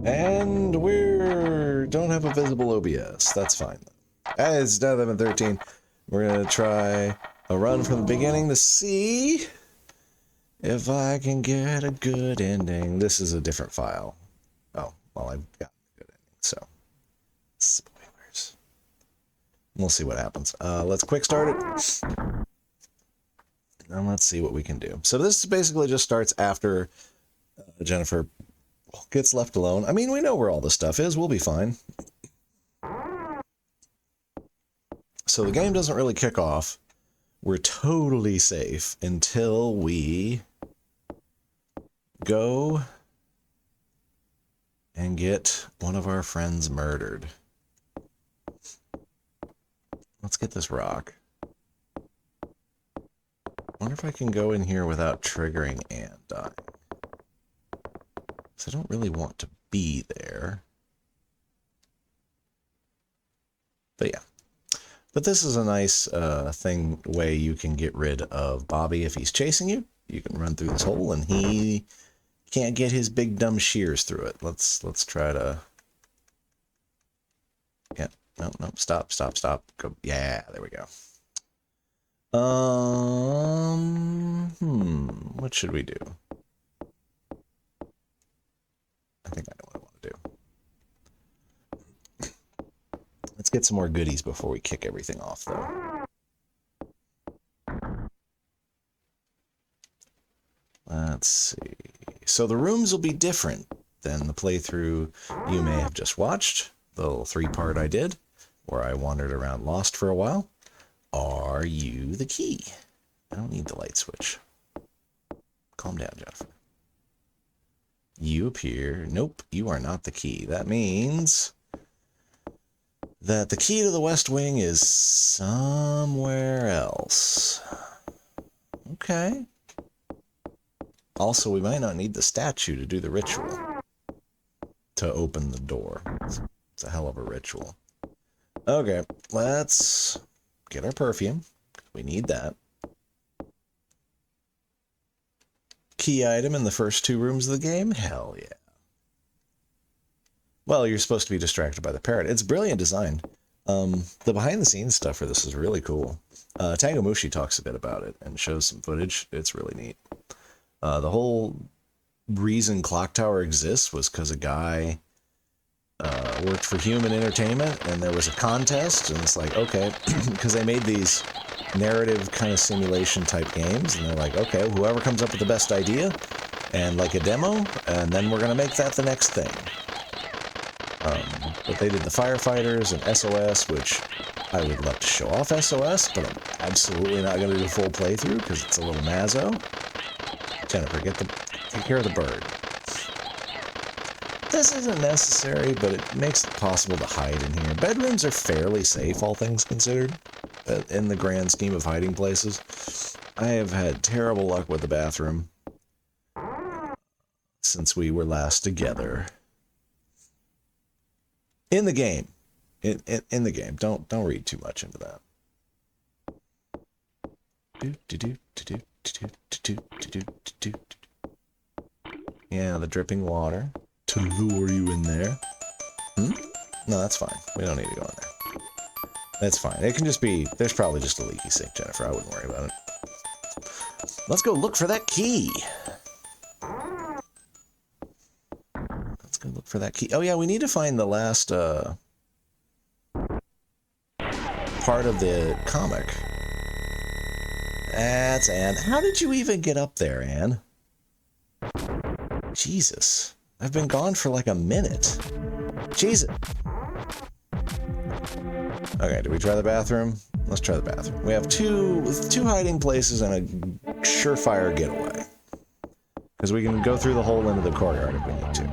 And don't have a visible OBS. That's fine. It's 11:13. We're gonna try a run from the beginning to see if I can get a good ending. This is a different file. Oh, well, I've got a good ending, so spoilers. We'll see what happens. Let's quick start it. And let's see what we can do. So this basically just starts after Jennifer gets left alone. I mean, we know where all the stuff is. We'll be fine. So the game doesn't really kick off. We're totally safe until we go and get one of our friends murdered. Let's get this rock. Wonder if I can go in here without triggering Anne dying. Because I don't really want to be there. But yeah. But this is a nice way you can get rid of Bobby if he's chasing you. You can run through this hole and he can't get his big dumb shears through it. Let's try to... Yeah, no, stop. Go. Yeah, there we go. What should we do? I think I know what I want to do. Let's get some more goodies before we kick everything off, though. Let's see. So the rooms will be different than the playthrough you may have just watched, the little 3-part I did, where I wandered around lost for a while. Are you the key? I don't need the light switch. Calm down, Jennifer. You appear. Nope, you are not the key. That means that the key to the West Wing is somewhere else. Okay. Also, we might not need the statue to do the ritual. To open the door. It's a hell of a ritual. Okay, let's get our perfume. We need that. Key item in the first 2 rooms of the game? Hell yeah. Well, you're supposed to be distracted by the parrot. It's brilliant design. The behind-the-scenes stuff for this is really cool. Tangomushi talks a bit about it and shows some footage. It's really neat. The whole reason Clock Tower exists was because a guy worked for Human Entertainment, and there was a contest, and it's like, okay, because they made these narrative kind of simulation type games, and they're like, okay, whoever comes up with the best idea, and like a demo, and then we're going to make that the next thing. But they did the Firefighters and SOS, which I would love to show off SOS, but I'm absolutely not going to do a full playthrough, because it's a little mazzo. Jennifer, take care of the bird. This isn't necessary, but it makes it possible to hide in here. Bedrooms are fairly safe, all things considered, in the grand scheme of hiding places. I have had terrible luck with the bathroom since we were last together. In the game. In the game. Don't read too much into that. Yeah, the dripping water to lure you in there. No, that's fine. We don't need to go in there. That's fine. It can just be... There's probably just a leaky sink, Jennifer. I wouldn't worry about it. Let's go look for that key. Let's go look for that key. Oh, yeah, we need to find the last part of the comic. That's Anne. How did you even get up there, Anne? Jesus. I've been gone for like a minute. Jesus. Okay, do we try the bathroom? Let's try the bathroom. We have two hiding places and a surefire getaway. Because we can go through the hole into the courtyard if we need to.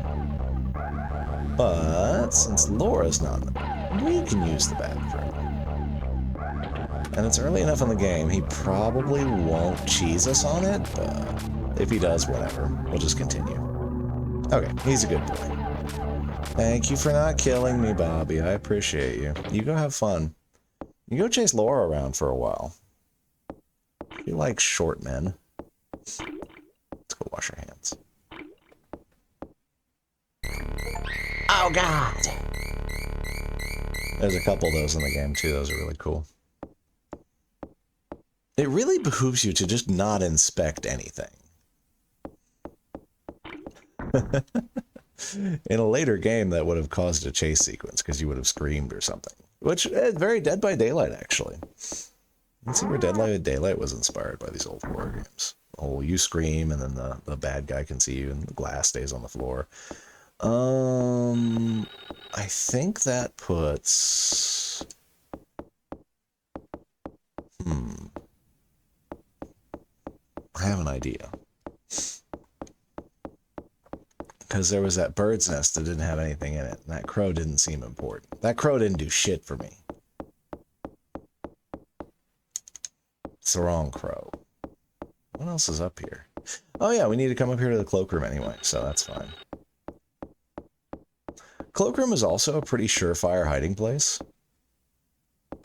But since Laura's not in the room, we can use the bathroom. And it's early enough in the game, he probably won't cheese us on it, but if he does, whatever. We'll just continue. Okay, he's a good boy. Thank you for not killing me, Bobby. I appreciate you. You go have fun. You go chase Laura around for a while. You like short men. Let's go wash our hands. Oh, God! There's a couple of those in the game, too. Those are really cool. It really behooves you to just not inspect anything. In a later game, that would have caused a chase sequence, because you would have screamed or something. Which, very Dead by Daylight, actually. Let's see where Dead by Daylight was inspired by these old horror games. Oh, you scream, and then the bad guy can see you, and the glass stays on the floor. I think that puts... I have an idea. Because there was that bird's nest that didn't have anything in it, and that crow didn't seem important. That crow didn't do shit for me. It's the wrong crow. What else is up here? Oh yeah, we need to come up here to the cloakroom anyway, so that's fine. Cloakroom is also a pretty surefire hiding place.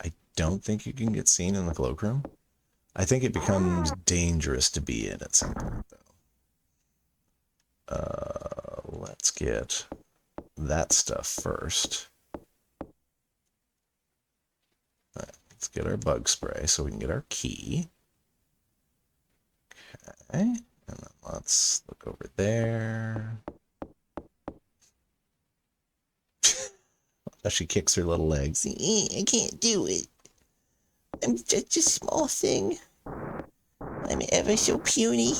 I don't think you can get seen in the cloakroom. I think it becomes dangerous to be in at some point, though. Let's get that stuff first. Right, let's get our bug spray so we can get our key. Okay, and then let's look over there. She kicks her little legs. I can't do it. I'm just a small thing. I'm ever so puny.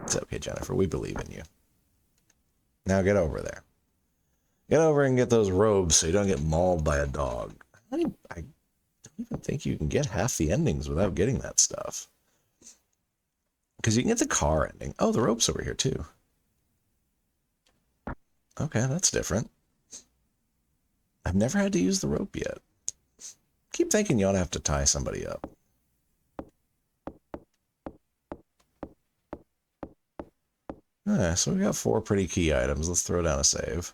It's okay, Jennifer. We believe in you. Now get over there. Get over and get those robes so you don't get mauled by a dog. I don't even think you can get half the endings without getting that stuff. Because you can get the car ending. Oh, the rope's over here, too. Okay, that's different. I've never had to use the rope yet. Keep thinking you ought to have to tie somebody up. Alright, so we got 4 pretty key items. Let's throw down a save.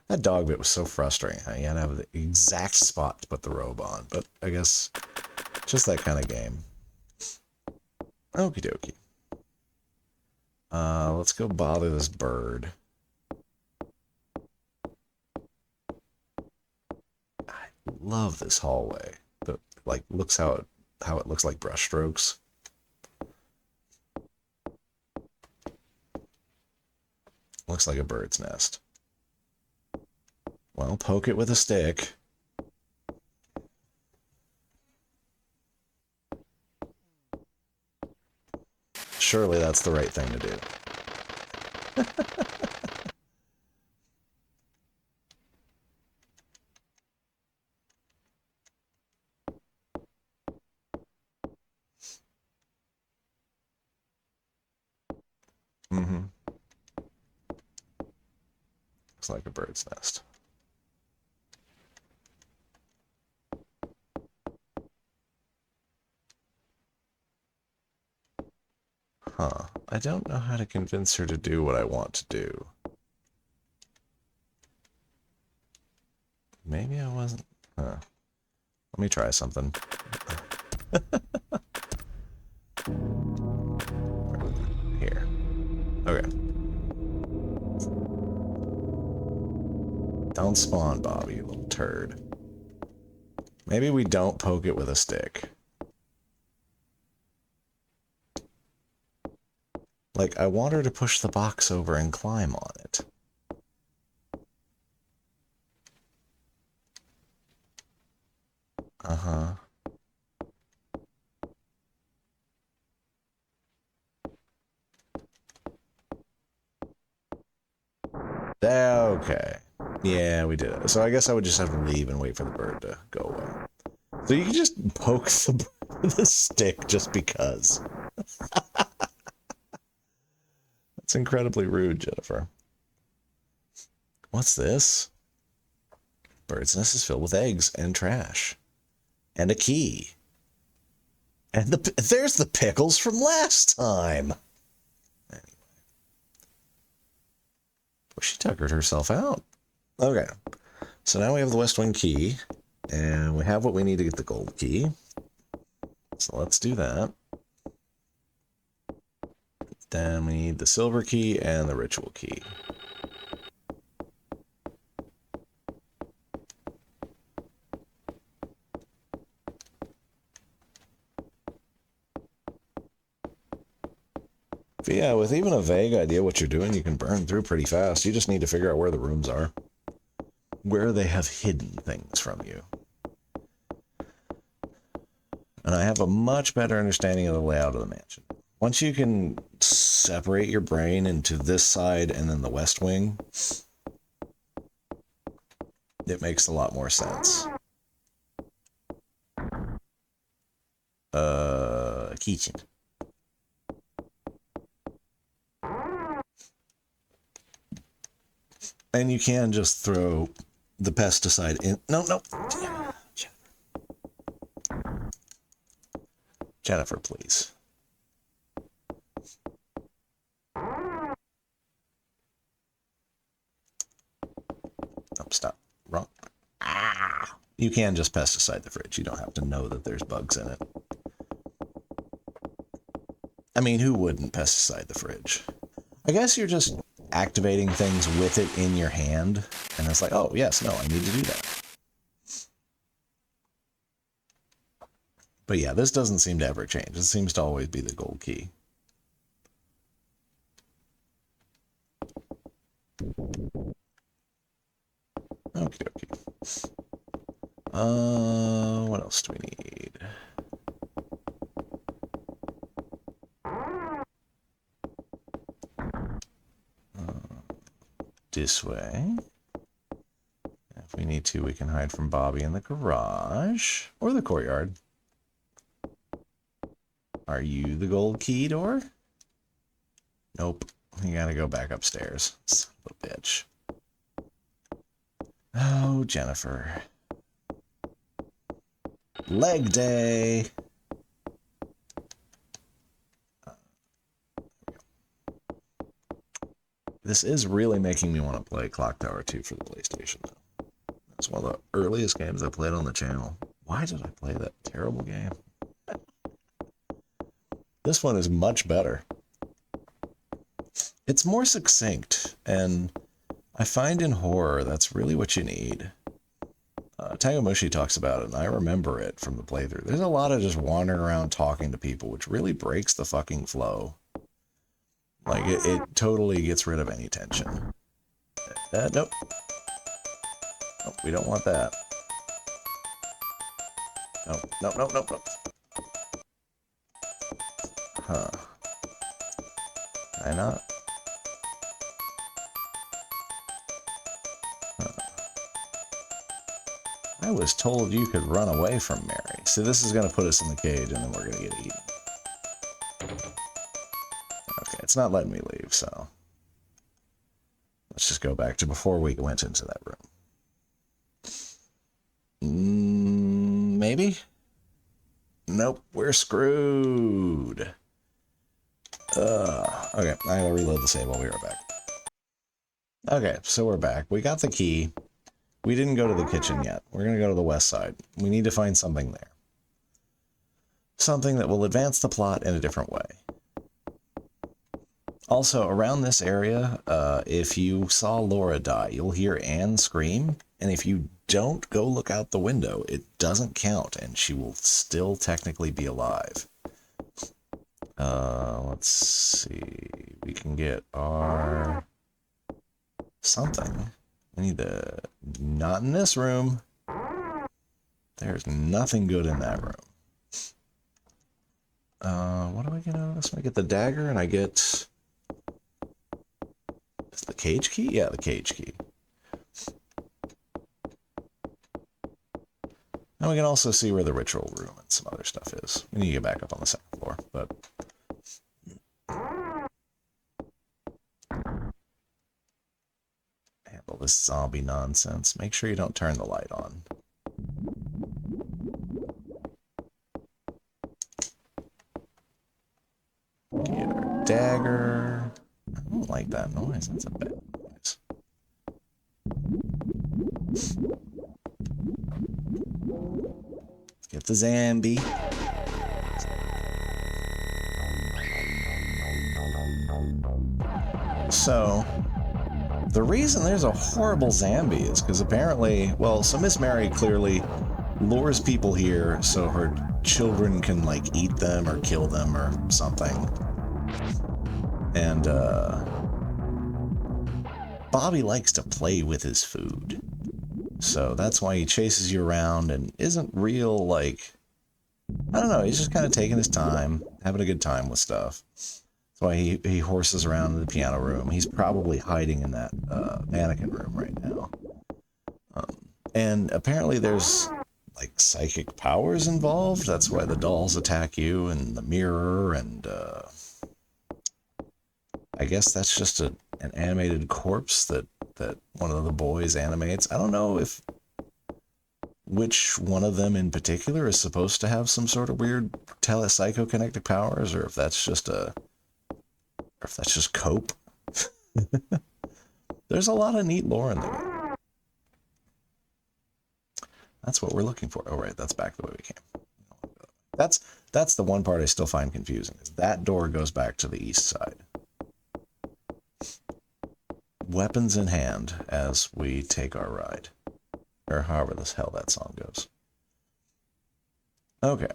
That dog bit was so frustrating. You had to have the exact spot to put the robe on, but I guess just that kind of game. Okie dokie. Let's go bother this bird. I love this hallway. The looks how it looks like brush strokes. Looks like a bird's nest. Well, poke it with a stick. Surely that's the right thing to do. Mm-hmm. Looks like a bird's nest. Huh. I don't know how to convince her to do what I want to do. Maybe I wasn't... Huh. Let me try something. Here. Okay. Don't spawn, Bobby, you little turd. Maybe we don't poke it with a stick. Like, I want her to push the box over and climb on it. Uh-huh. Okay. Yeah, we did it. So I guess I would just have to leave and wait for the bird to go away. So you can just poke the bird with a stick just because. That's incredibly rude, Jennifer. What's this? Bird's nest is filled with eggs and trash. And a key. And there's the pickles from last time. Anyway. Well, she tuckered herself out. Okay. So now we have the West Wing key. And we have what we need to get the gold key. So let's do that. Then we need the silver key and the ritual key. But yeah, with even a vague idea what you're doing, you can burn through pretty fast. You just need to figure out where the rooms are, where they have hidden things from you. And I have a much better understanding of the layout of the mansion. Once you can separate your brain into this side and then the west wing, it makes a lot more sense. Kitchen. And you can just throw the pesticide in. No. Jennifer, please. Oh, stop. Wrong. Ah! You can just pesticide the fridge. You don't have to know that there's bugs in it. I mean, who wouldn't pesticide the fridge? I guess you're just activating things with it in your hand, and it's like, oh, yes, no, I need to do that. But yeah, this doesn't seem to ever change. It seems to always be the gold key. Okay. What else do we need? This way. If we need to, we can hide from Bobby in the garage or the courtyard. Are you the gold key door? Nope. You gotta go back upstairs. Son of a bitch. Oh, Jennifer. Leg day. This is really making me want to play Clock Tower 2 for the PlayStation, though. It's one of the earliest games I played on the channel. Why did I play that terrible game? This one is much better. It's more succinct, and I find in horror that's really what you need. Tangomushi talks about it, and I remember it from the playthrough. There's a lot of just wandering around talking to people, which really breaks the fucking flow. Like, it totally gets rid of any tension. Nope. Nope, we don't want that. Nope. Huh. Can I not? Huh. I was told you could run away from Mary. So this is going to put us in the cage, and then we're going to get eaten. Okay, it's not letting me leave, so let's just go back to before we went into that room. Maybe? Nope, we're screwed. Okay, I gotta reload the save. We'll be right back. Okay, so we're back. We got the key. We didn't go to the kitchen yet. We're gonna go to the west side. We need to find something there. Something that will advance the plot in a different way. Also, around this area, if you saw Laura die, you'll hear Anne scream, and if you don't go look out the window, it doesn't count, and she will still technically be alive. Let's see. We can get our something. We need to... Not in this room. There's nothing good in that room. What do I get out of this? I get the dagger, and I get... Is the cage key? Yeah, the cage key. And we can also see where the ritual room and some other stuff is. We need to get back up on the second floor, but... Handle this zombie nonsense. Make sure you don't turn the light on. Get our dagger. I don't like that noise. That's a bad noise. Let's get the zombie. So, the reason there's a horrible zombie is because apparently, well, so Miss Mary clearly lures people here so her children can, like, eat them or kill them or something. And Bobby likes to play with his food. So that's why he chases you around and isn't real, like, I don't know, he's just kind of taking his time, having a good time with stuff. That's why he horses around in the piano room. He's probably hiding in that mannequin room right now. And apparently there's, like, psychic powers involved. That's why the dolls attack you and the mirror, and I guess that's just an animated corpse that one of the boys animates. I don't know which one of them in particular is supposed to have some sort of weird psychokinetic powers, or if that's just cope. There's a lot of neat lore in the game. That's what we're looking for. Oh, right, that's back the way we came. That's the one part I still find confusing, is that door goes back to the east side. Weapons in hand as we take our ride. Or however the hell that song goes. Okay.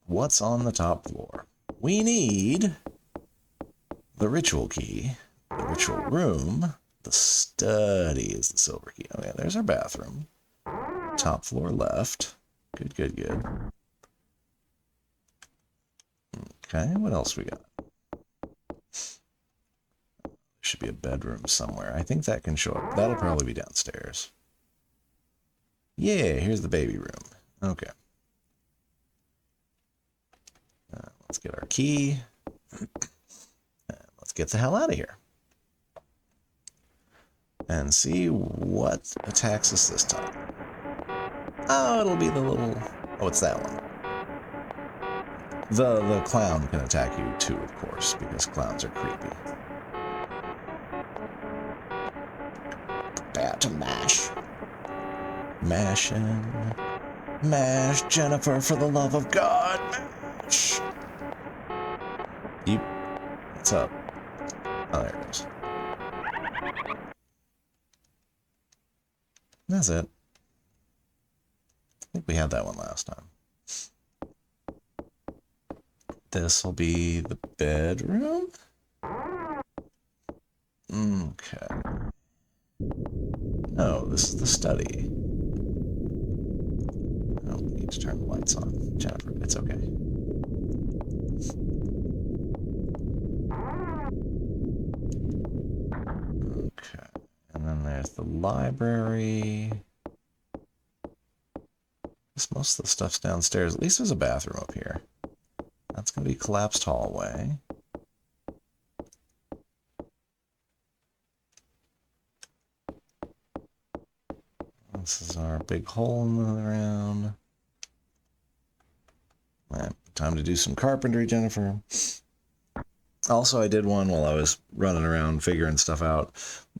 What's on the top floor? We need the ritual key, the ritual room, the study is the silver key. Okay, there's our bathroom. Top floor left. Good, good, good. Okay, what else we got? Should be a bedroom somewhere. I think that can show up. That'll probably be downstairs. Yeah, here's the baby room. Okay. Let's get our key. Let's get the hell out of here. And see what attacks us this time. Oh, it'll be the little... Oh, it's that one. The clown can attack you too, of course, because clowns are creepy. Prepare to mash. Mashing. Mash, Jennifer, for the love of God. Mash. What's up? Oh, there it is. That's it. I think we had that one last time. This will be the bedroom? Okay. No, this is the study. I don't need to turn the lights on. Jennifer, it's okay. Okay. And then there's the library. Most of the stuff's downstairs. At least there's a bathroom up here. That's going to be collapsed hallway. This is our big hole in the ground. Right, time to do some carpentry, Jennifer. Also, I did one while I was running around figuring stuff out.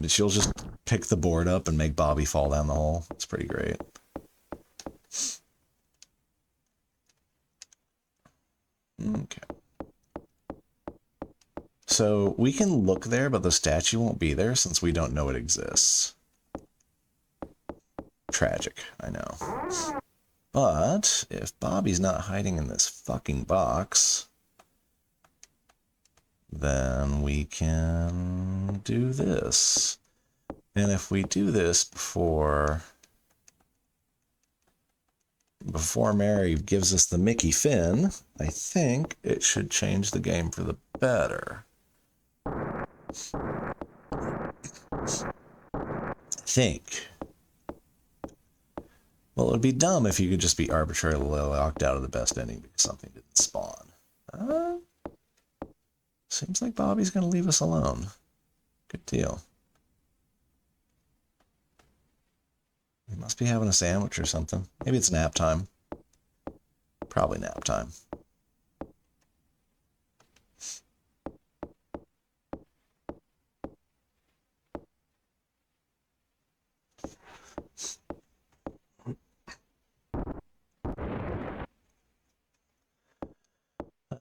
She'll just pick the board up and make Bobby fall down the hole. It's pretty great. Okay. So we can look there, but the statue won't be there since we don't know it exists. Tragic, I know. But if Bobby's not hiding in this fucking box, then we can do this. And if we do this before Mary gives us the Mickey Finn, I think it should change the game for the better. I think. Well, it would be dumb if you could just be arbitrarily locked out of the best ending because something didn't spawn. Seems like Bobby's going to leave us alone. Good deal. He must be having a sandwich or something. Maybe it's nap time. Probably nap time.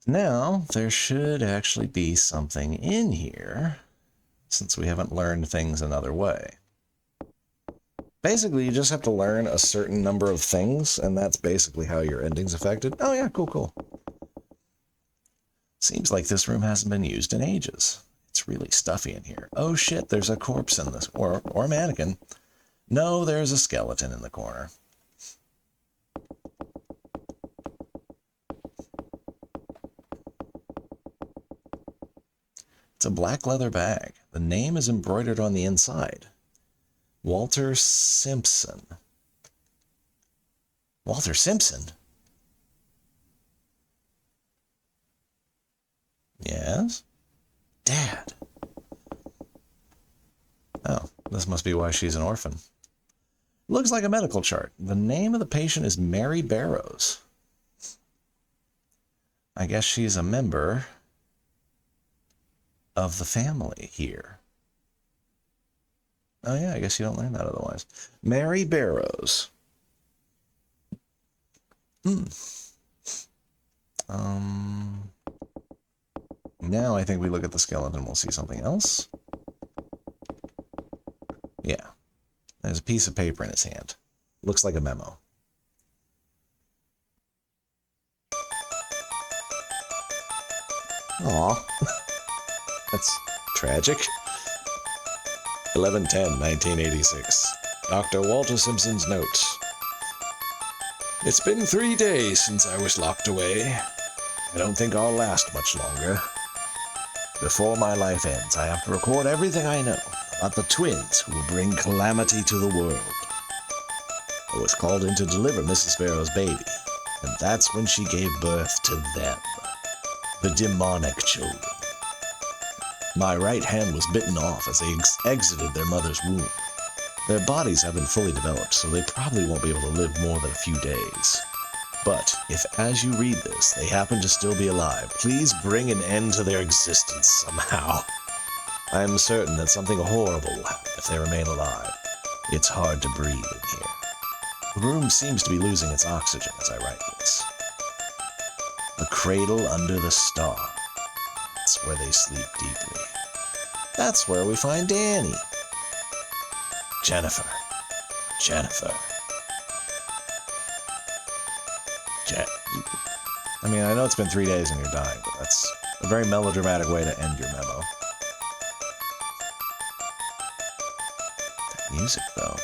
Now, there should actually be something in here, since we haven't learned things another way. Basically, you just have to learn a certain number of things, and that's basically how your ending's affected. Oh yeah, cool, cool. Seems like this room hasn't been used in ages. It's really stuffy in here. Oh shit, there's a corpse in this, or a mannequin. No, there's a skeleton in the corner. It's a black leather bag. The name is embroidered on the inside. Walter Simpson. Walter Simpson? Yes? Dad. Oh, this must be why she's an orphan. Looks like a medical chart. The name of the patient is Mary Barrows. I guess she's a member of the family here. Oh yeah, I guess you don't learn that otherwise. Mary Barrows. Now I think we look at the skeleton, we'll see something else. Yeah. There's a piece of paper in his hand. Looks like a memo. Aw. That's tragic. 11/10/1986. Dr. Walter Simpson's notes. It's been 3 days since I was locked away. I don't think I'll last much longer. Before my life ends, I have to record everything I know about the twins who will bring calamity to the world. I was called in to deliver Mrs. Barrows' baby, and that's when she gave birth to them, the demonic children. My right hand was bitten off as they exited their mother's womb. Their bodies haven't fully developed, so they probably won't be able to live more than a few days. But if, as you read this, they happen to still be alive, please bring an end to their existence somehow. I am certain that something horrible will happen if they remain alive. It's hard to breathe in here. The room seems to be losing its oxygen as I write this. The cradle under the star. That's where they sleep deeply. That's where we find Danny. Jennifer. I mean, I know it's been 3 days and you're dying, but that's a very melodramatic way to end your memo. That music, though.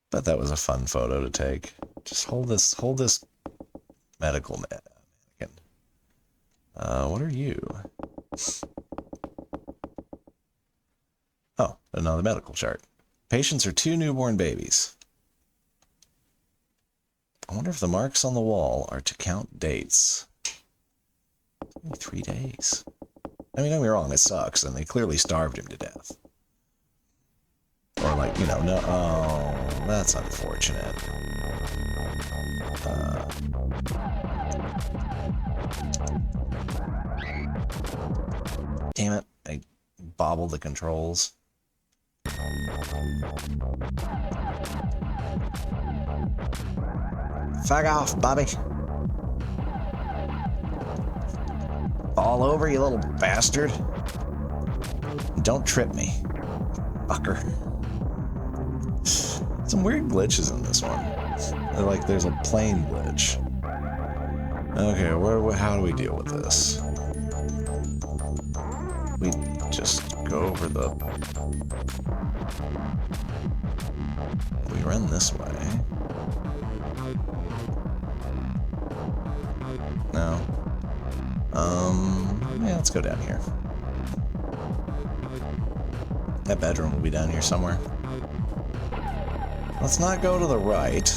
But that was a fun photo to take. Just hold this medical mannequin. What are you? Oh, another medical chart. Patients are 2 newborn babies. I wonder if the marks on the wall are to count dates. Only 3 days. I mean, don't get me wrong, it sucks, and they clearly starved him to death. Or like, you know, no, oh, that's unfortunate. Damn it, I bobbled the controls. Fuck off, Bobby. Fall over, you little bastard. Don't trip me, fucker. Some weird glitches in this one. Like, there's a plane glitch. Okay, how do we deal with this? We just go over the... We run this way. No. Yeah, let's go down here. That bedroom will be down here somewhere. Let's not go to the right.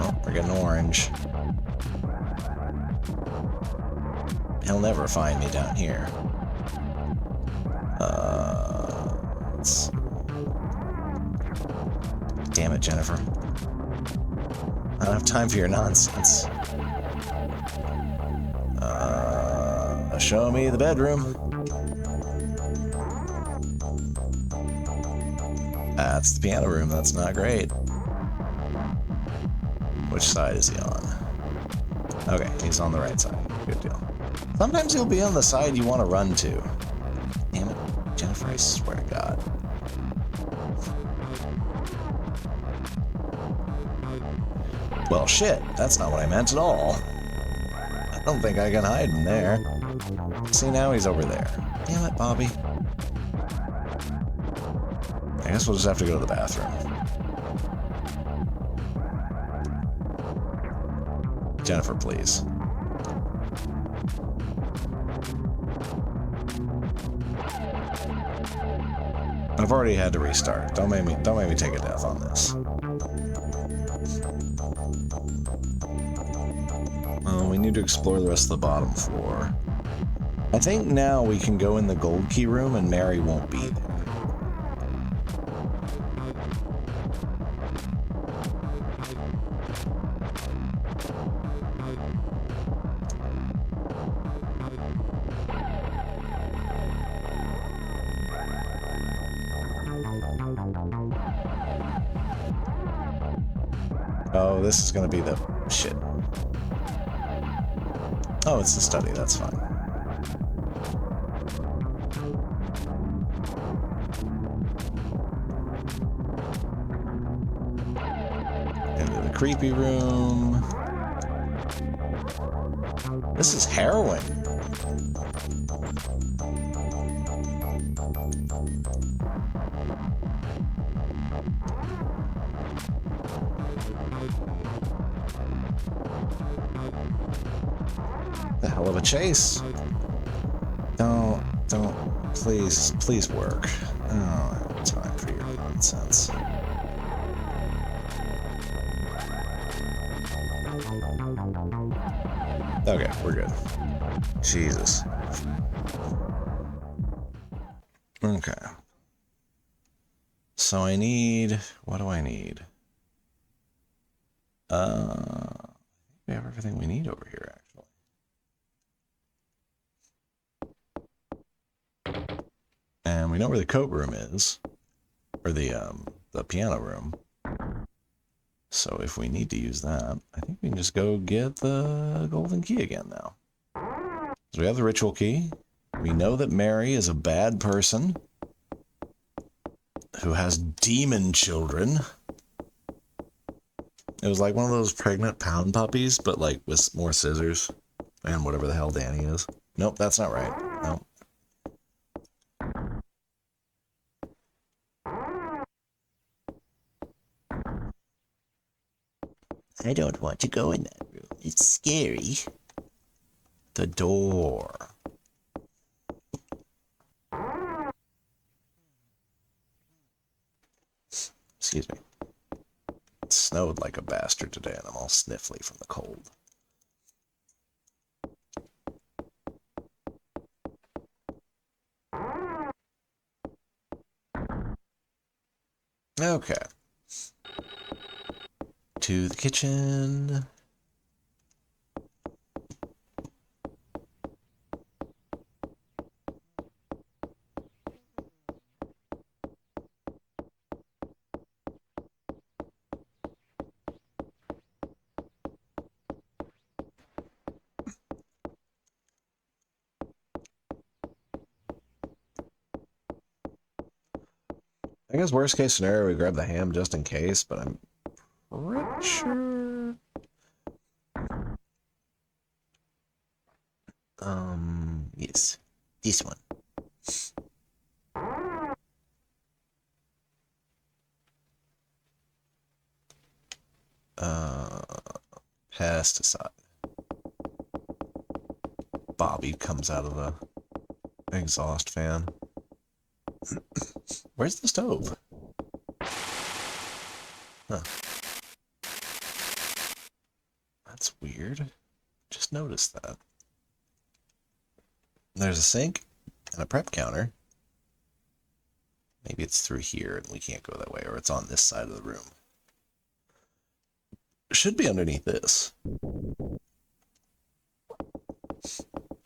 Oh, we're getting orange. He'll never find me down here. Damn it, Jennifer. I don't have time for your nonsense. Show me the bedroom. That's the piano room. That's not great. Which side is he on? Okay, he's on the right side. Good deal. Sometimes he'll be on the side you want to run to. Damn it, Jennifer, I swear to God. Well, shit, that's not what I meant at all. I don't think I can hide in there. See, now he's over there. Damn it, Bobby. I guess we'll just have to go to the bathroom. Jennifer, please. I've already had to restart. Don't make me take a death on this. We need to explore the rest of the bottom floor. I think now we can go in the gold key room and Mary won't be there. Oh, this is gonna be the shit. Oh, it's the study, that's fine. Into the creepy room. This is heroin. The hell of a chase. Don't, please work. I don't have time for your nonsense. Okay, we're good. Jesus. Okay. So I need, what do I need? We have everything we need over here, actually. And we know where the coat room is, or the piano room. So if we need to use that, I think we can just go get the golden key again now. So we have the ritual key. We know that Mary is a bad person who has demon children. It was like one of those pregnant pound puppies, but like with more scissors and whatever the hell Danny is. Nope, that's not right. Nope. I don't want to go in that room. It's scary. The door. Excuse me. It snowed like a bastard today, and I'm all sniffly from the cold. Okay. To the kitchen. I guess worst case scenario, we grab the ham just in case, but I'm pretty sure. Yes, this one. Pesticide. Bobby comes out of the exhaust fan. Where's the stove? Huh. That's weird. Just noticed that. There's a sink and a prep counter. Maybe it's through here and we can't go that way, or it's on this side of the room. It should be underneath this.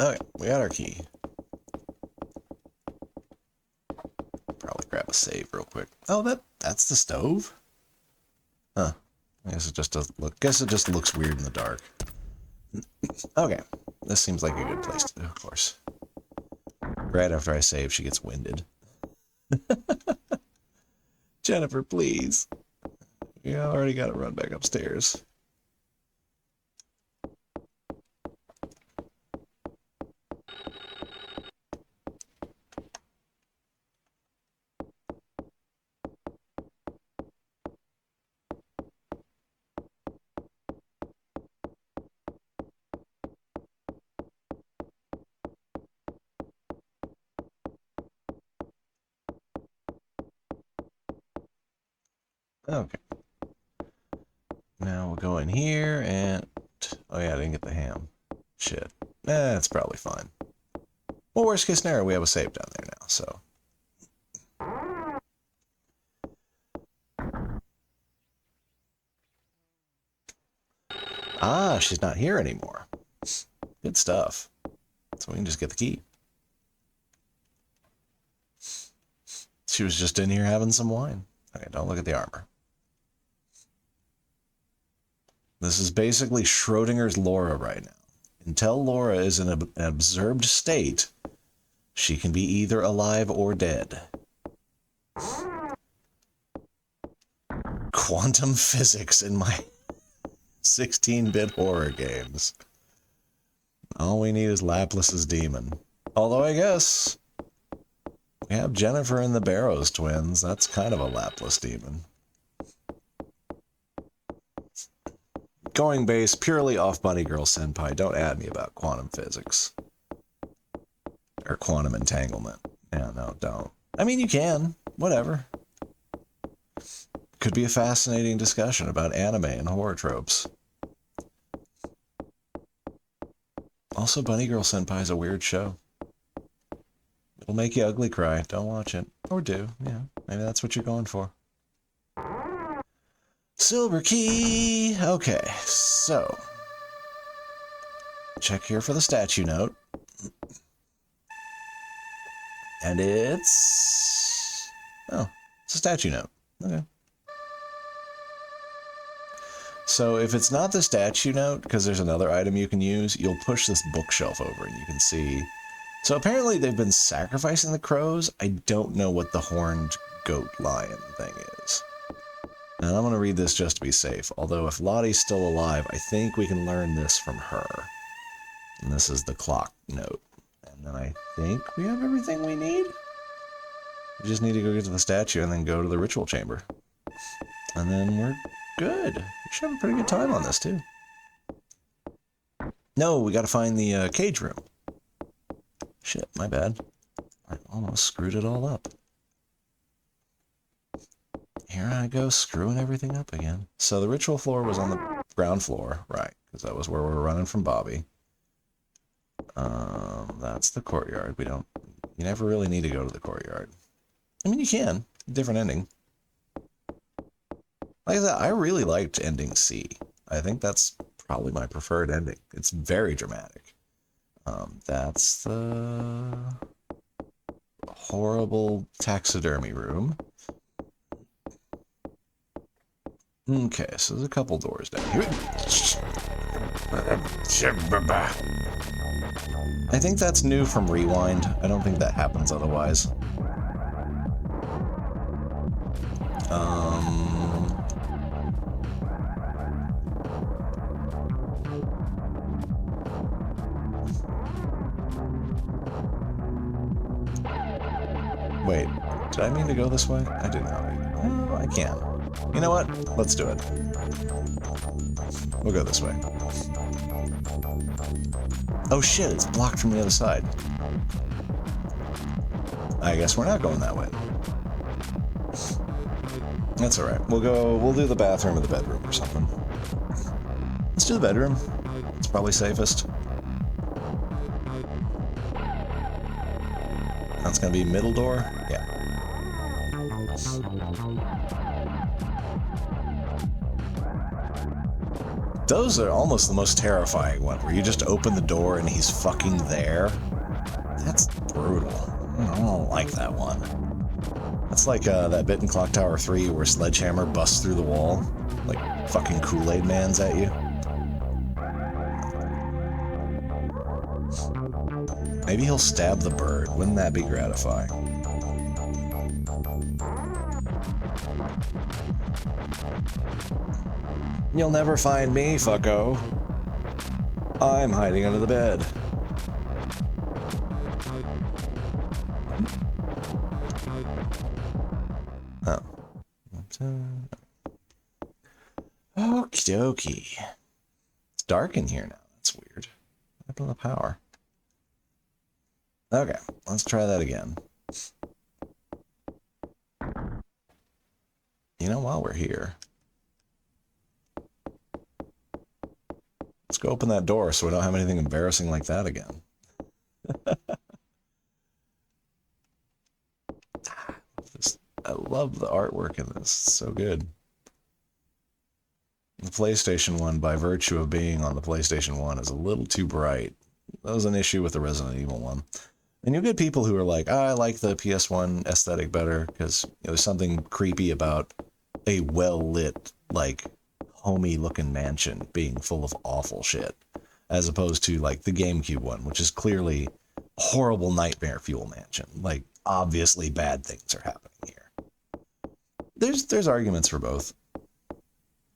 Okay, we got our key. Probably grab a save real quick. Oh, that's the stove? Huh. I guess it just doesn't look. Guess it just looks weird in the dark. Okay, this seems like a good place to do, of course. Right after I save, she gets winded. Jennifer, please. Yeah, I already got to run back upstairs. Okay. Now we'll go in here and... Oh yeah, I didn't get the ham. Shit. It's probably fine. Well, worst case scenario, we have a save down there now, so... Ah, she's not here anymore. Good stuff. So we can just get the key. She was just in here having some wine. Okay, don't look at the armor. This is basically Schrodinger's Laura right now. Until Laura is in an observed state, she can be either alive or dead. Quantum physics in my 16-bit horror games. All we need is Laplace's demon. Although I guess we have Jennifer and the Barrows twins. That's kind of a Laplace demon. Going base purely off Bunny Girl Senpai. Don't add me about quantum physics. Or quantum entanglement. Yeah, no, don't. I mean, you can. Whatever. Could be a fascinating discussion about anime and horror tropes. Also, Bunny Girl Senpai is a weird show. It'll make you ugly cry. Don't watch it. Or do. Yeah, maybe that's what you're going for. Silver key! Okay, so... check here for the statue note. And it's... oh, it's a statue note. Okay. So if it's not the statue note, because there's another item you can use, you'll push this bookshelf over and you can see... So apparently they've been sacrificing the crows. I don't know what the horned goat lion thing is. And I'm going to read this just to be safe. Although if Lottie's still alive, I think we can learn this from her. And this is the clock note. And then I think we have everything we need. We just need to go get to the statue and then go to the ritual chamber. And then we're good. We should have a pretty good time on this, too. No, we got to find the cage room. Shit, my bad. I almost screwed it all up. Here I go, screwing everything up again. So the ritual floor was on the ground floor, right? Because that was where we were running from Bobby. That's the courtyard. You never really need to go to the courtyard. I mean, you can. Different ending. Like I said, I really liked ending C. I think that's probably my preferred ending. It's very dramatic. That's the horrible taxidermy room. Okay, so there's a couple doors down here. I think that's new from Rewind. I don't think that happens otherwise. Wait, did I mean to go this way? I did not. Oh, I can. You know what? Let's do it. We'll go this way. Oh shit, it's blocked from the other side. I guess we're not going that way. That's alright. We'll do the bathroom or the bedroom or something. Let's do the bedroom. It's probably safest. That's gonna be middle door? Yeah. Those are almost the most terrifying one, where you just open the door and he's fucking there. That's brutal. I don't like that one. That's like that bit in Clock Tower 3 where Sledgehammer busts through the wall, like fucking Kool-Aid Man's at you. Maybe he'll stab the bird. Wouldn't that be gratifying? You'll never find me, fucko. I'm hiding under the bed. Oh. Okie dokie. It's dark in here now. That's weird. What happened to the power? Okay, let's try that again. You know, while we're here, let's go open that door so we don't have anything embarrassing like that again. I love the artwork in this. It's so good. The PlayStation 1, by virtue of being on the PlayStation 1, is a little too bright. That was an issue with the Resident Evil one. And you'll get people who are like, I like the PS1 aesthetic better because there's something creepy about a well-lit, like, homey-looking mansion being full of awful shit, as opposed to, like, the GameCube one, which is clearly a horrible nightmare fuel mansion. Like, obviously bad things are happening here. There's arguments for both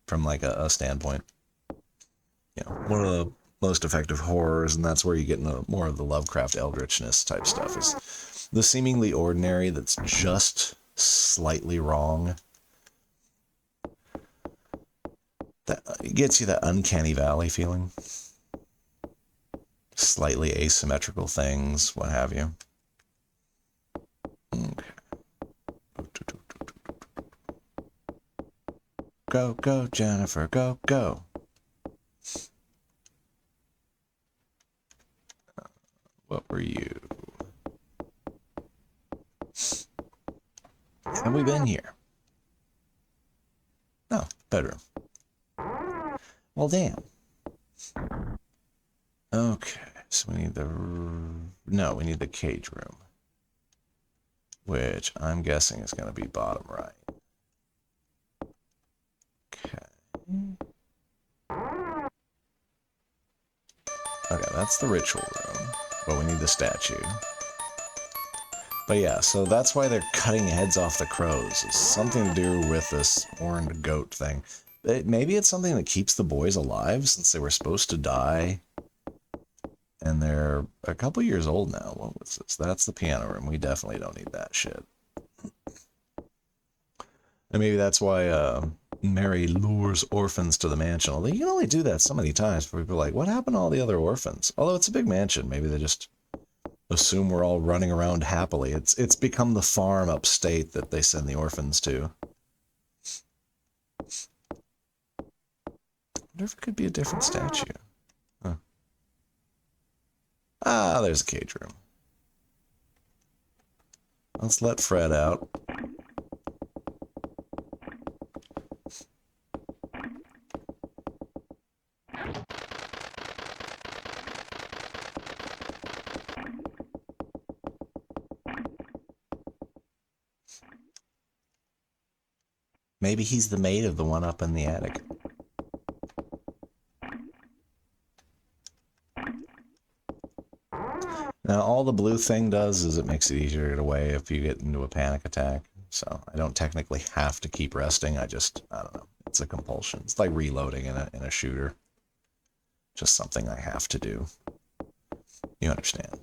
from, like, a standpoint. You know, one of the most effective horrors, and that's where you get into more of the Lovecraft eldritchness type stuff, is the seemingly ordinary that's just slightly wrong. That it gets you that uncanny valley feeling. Slightly asymmetrical things, what have you. Okay. Go, go, Jennifer, go, go. What were you? Have we been here? No, bedroom. Well, damn. Okay, so we need the... No, we need the cage room. Which I'm guessing is going to be bottom right. Okay, that's the ritual room, but we need the statue. But yeah, so that's why they're cutting heads off the crows. It's something to do with this horned goat thing. Maybe it's something that keeps the boys alive since they were supposed to die. And they're a couple years old now. What was this? That's the piano room. We definitely don't need that shit. And maybe that's why Mary lures orphans to the mansion. Although you can only do that so many times before people are like, what happened to all the other orphans? Although it's a big mansion, maybe they just assume we're all running around happily. It's become the farm upstate that they send the orphans to. I wonder if it could be a different statue. Huh. Ah, there's a cage room. Let's let Fred out. Maybe he's the mate of the one up in the attic. Now, all the blue thing does is it makes it easier to get away if you get into a panic attack. So I don't technically have to keep resting. I don't know. It's a compulsion. It's like reloading in a shooter. Just something I have to do. You understand.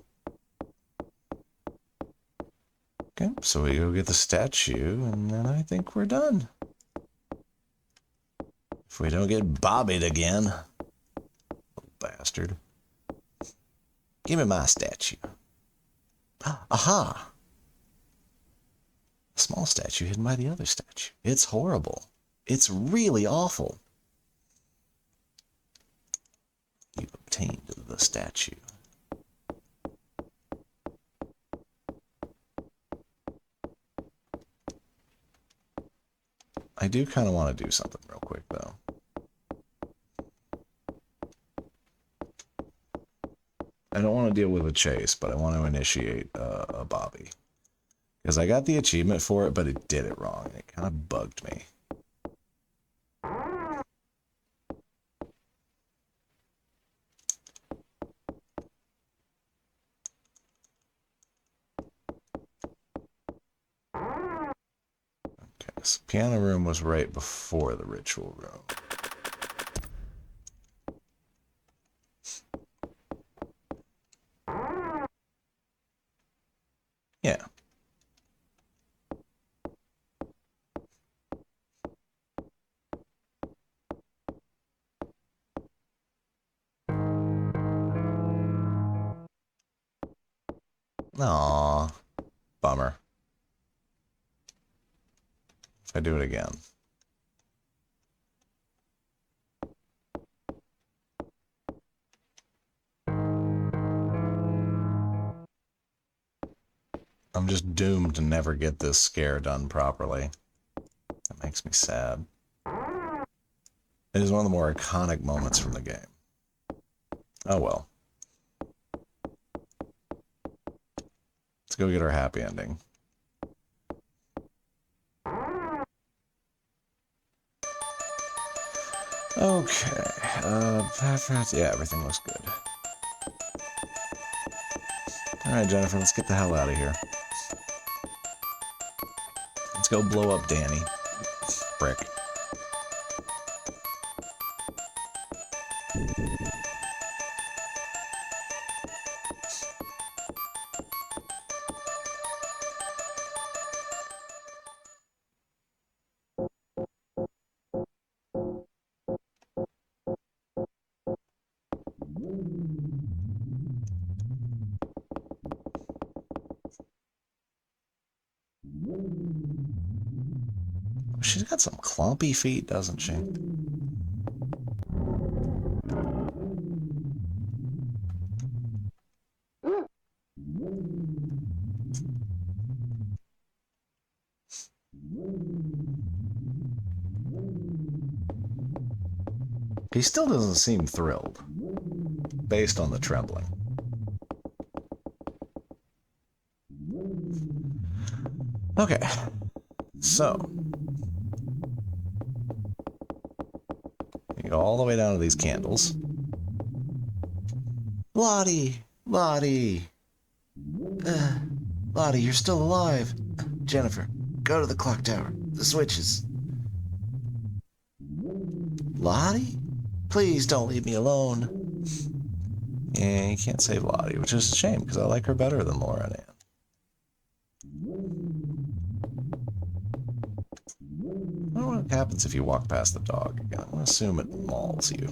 Okay, so we go get the statue, and then I think we're done. If we don't get bobbied again. Little bastard. Give me my statue. Aha! A small statue hidden by the other statue. It's horrible. It's really awful. You've obtained the statue. I do kind of want to do something real quick, though. I don't want to deal with a chase, but I want to initiate a Bobby. Because I got the achievement for it, but it did it wrong. It kind of bugged me. Okay, so piano room was right before the ritual room. Yeah. Aww. Bummer. If I do it again. I'm just doomed to never get this scare done properly. That makes me sad. It is one of the more iconic moments from the game. Oh well. Let's go get our happy ending. Okay. Yeah, everything looks good. Alright, Jennifer, let's get the hell out of here. Let's go blow up Danny. Frick. She's got some clumpy feet, doesn't she? He still doesn't seem thrilled, based on the trembling. Okay, so you go all the way down to these candles. Lottie! Lottie! Lottie, you're still alive. Jennifer, go to the clock tower. The switches. Lottie? Please don't leave me alone. Yeah, you can't save Lottie, which is a shame, because I like her better than Laura and Ann. I don't know what happens if you walk past the dog again. I'm going to assume it mauls you.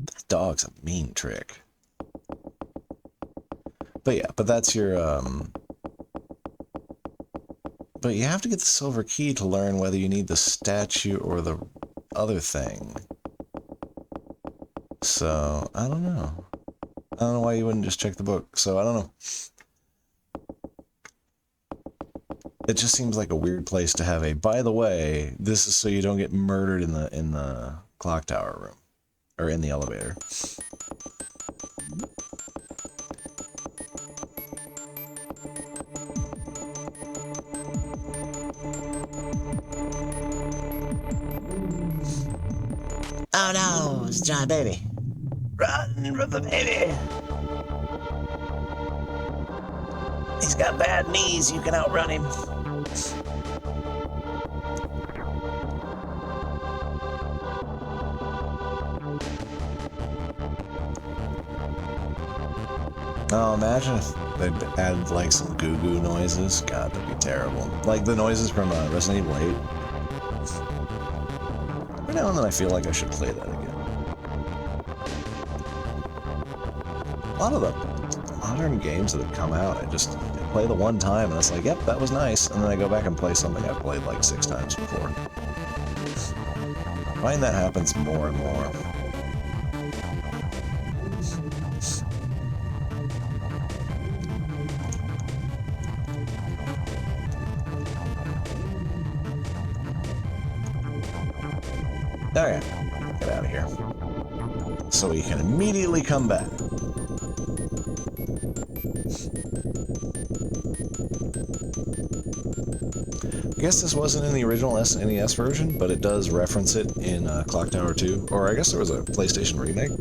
That dog's a mean trick. But yeah, but that's your, But you have to get the silver key to learn whether you need the statue or the other thing. So, I don't know. I don't know why you wouldn't just check the book. So, I don't know. It just seems like a weird place to have a, by the way, this is so you don't get murdered in the clock tower room. Or in the elevator. Oh no, it's John Baby. Run from the baby. He's got bad knees, you can outrun him. Oh, imagine if they'd add like some goo-goo noises. God, that'd be terrible. Like the noises from Resident Evil 8. Every now and then I feel like I should play that again. A lot of the modern games that have come out, I just play the one time and it's like, yep, that was nice. And then I go back and play something I've played like 6 times before. I find that happens more and more. Alright, get out of here. So we can immediately come back. I guess this wasn't in the original SNES version, but it does reference it in Clock Tower 2. Or I guess there was a PlayStation remake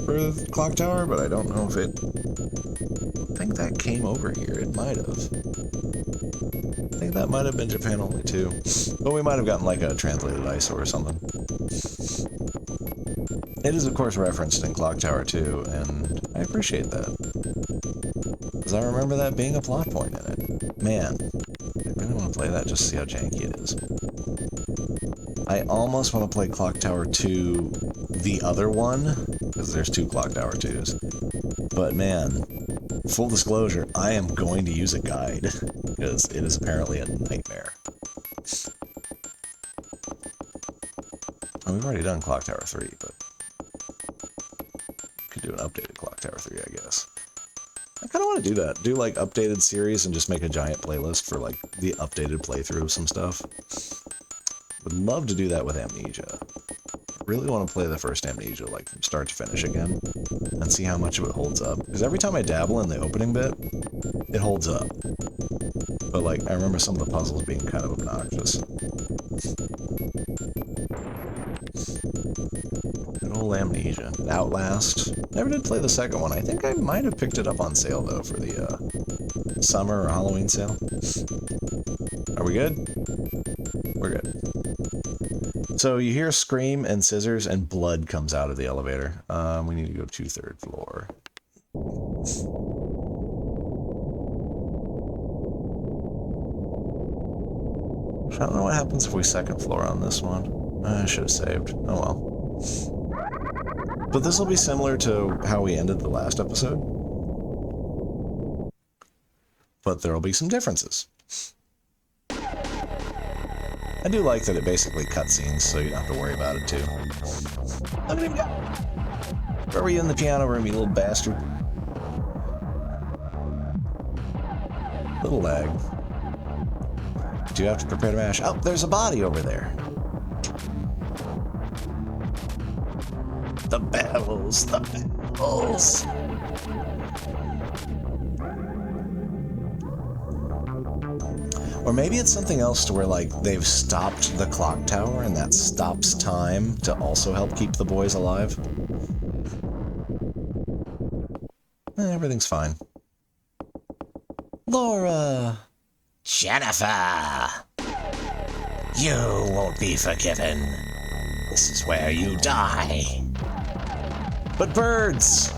for Clock Tower, but I don't know if it... I think that came over here. It might have. I think that might have been Japan only too. But we might have gotten like a translated ISO or something. It is of course referenced in Clock Tower 2, and I appreciate that. Because I remember that being a plot point in it. Man, I really want to play that just to see how janky it is. I almost want to play Clock Tower 2, the other one, because there's 2 Clock Tower 2s. But man, full disclosure, I am going to use a guide, because it is apparently a nightmare. And we've already done Clock Tower 3, but could do an updated Clock Tower 3, I guess. I kind of want to do that. Do like updated series and just make a giant playlist for like the updated playthrough of some stuff. Would love to do that with Amnesia. Really want to play the first Amnesia like from start to finish again and see how much of it holds up. Because every time I dabble in the opening bit, it holds up. But like, I remember some of the puzzles being kind of obnoxious. Good old Amnesia. Outlast. Never did play the second one. I think I might have picked it up on sale though for the summer or Halloween sale. Are we good? We're good. So you hear a scream and scissors and blood comes out of the elevator. We need to go to 3rd floor. I don't know what happens if we 2nd floor on this one. I should have saved. Oh well. But this will be similar to how we ended the last episode. But there will be some differences. I do like that it basically cutscenes, so you don't have to worry about it too. Look at him go! Where were you in the piano room, you little bastard? Little lag. Do you have to prepare to mash? Oh, there's a body over there. The bells, the bells. Or maybe it's something else to where, like, they've stopped the clock tower and that stops time to also help keep the boys alive. Everything's fine. Laura! Jennifer! You won't be forgiven. This is where you die. But birds!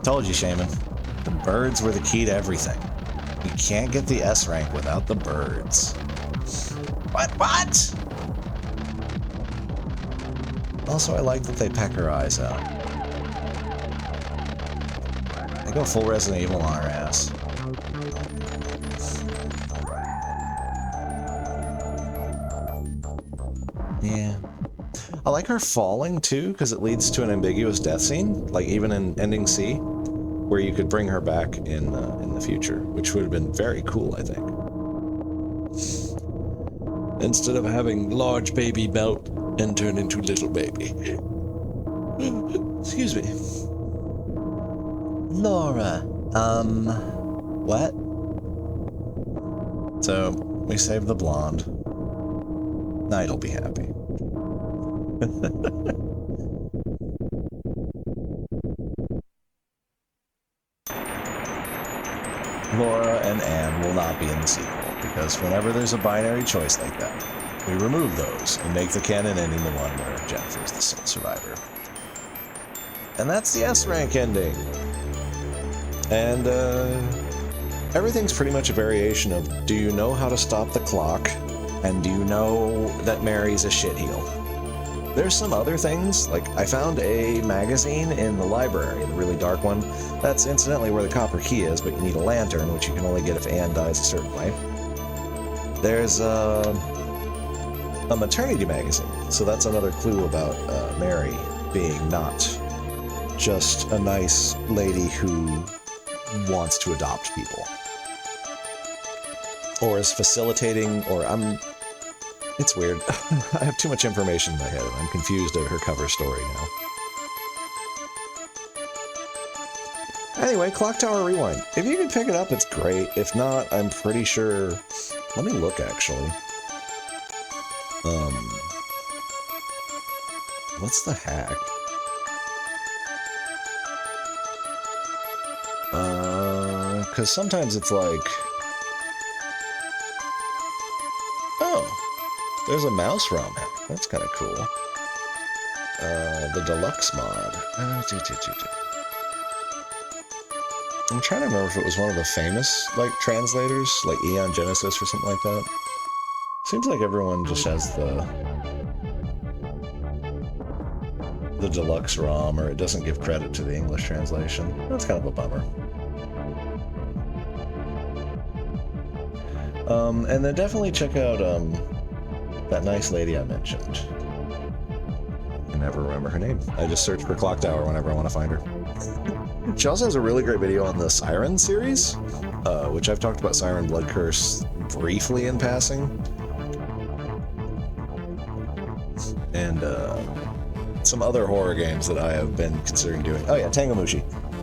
Told you, Shaman. The birds were the key to everything. You can't get the S rank without the birds. What? Also, I like that they peck her eyes out. They go full Resident Evil on her ass. Yeah. I like her falling, too, because it leads to an ambiguous death scene, like even in Ending C, where you could bring her back in the future, which would have been very cool, I think. Instead of having large baby melt and turn into little baby. Excuse me. Laura, what? So, we saved the blonde. Knight'll be happy. Laura and Anne will not be in the sequel, because whenever there's a binary choice like that, we remove those and make the canon ending the one where Jennifer's the sole survivor. And that's the S-rank ending. And, everything's pretty much a variation of, do you know how to stop the clock? And do you know that Mary's a shitheel? There's some other things, like I found a magazine in the library, the really dark one. That's incidentally where the copper key is, but you need a lantern, which you can only get if Anne dies a certain way. There's a maternity magazine, so that's another clue about Mary being not just a nice lady who wants to adopt people. Or is facilitating, or it's weird. I have too much information in my head. I'm confused at her cover story now. Anyway, Clock Tower Rewind. If you can pick it up, it's great. If not, I'm pretty sure... Let me look, actually. What's the hack? Because sometimes it's like... Oh, there's a mouse ROM hack. That's kind of cool. The deluxe mod. I'm trying to remember if it was one of the famous, like, translators, like Eon Genesis or something like that. Seems like everyone just has the deluxe ROM, or it doesn't give credit to the English translation. That's kind of a bummer. And then definitely check out, that nice lady I mentioned. can never remember her name. I just search for Clock Tower whenever I want to find her. She also has a really great video on the Siren series, which I've talked about Siren Blood Curse briefly in passing. And some other horror games that I have been considering doing. Oh yeah, Tangomushi.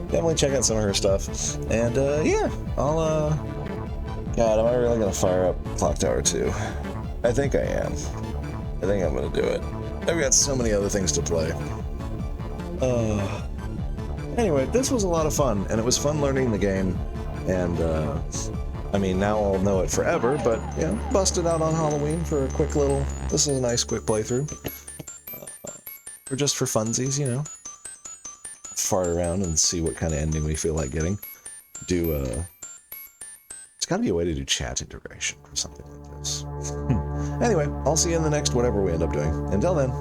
Definitely check out some of her stuff. And yeah, I'll God, am I really gonna fire up Clock Tower 2? I think I am. I think I'm gonna do it. I've got so many other things to play. Anyway, this was a lot of fun, and it was fun learning the game. And I mean, now I'll know it forever, but you know, bust it out on Halloween for a quick little. This is a nice quick playthrough. Or just for funsies, you know. Fart around and see what kind of ending we feel like getting. It's gotta be a way to do chat integration or something like this. Anyway, I'll see you in the next whatever we end up doing. Until then.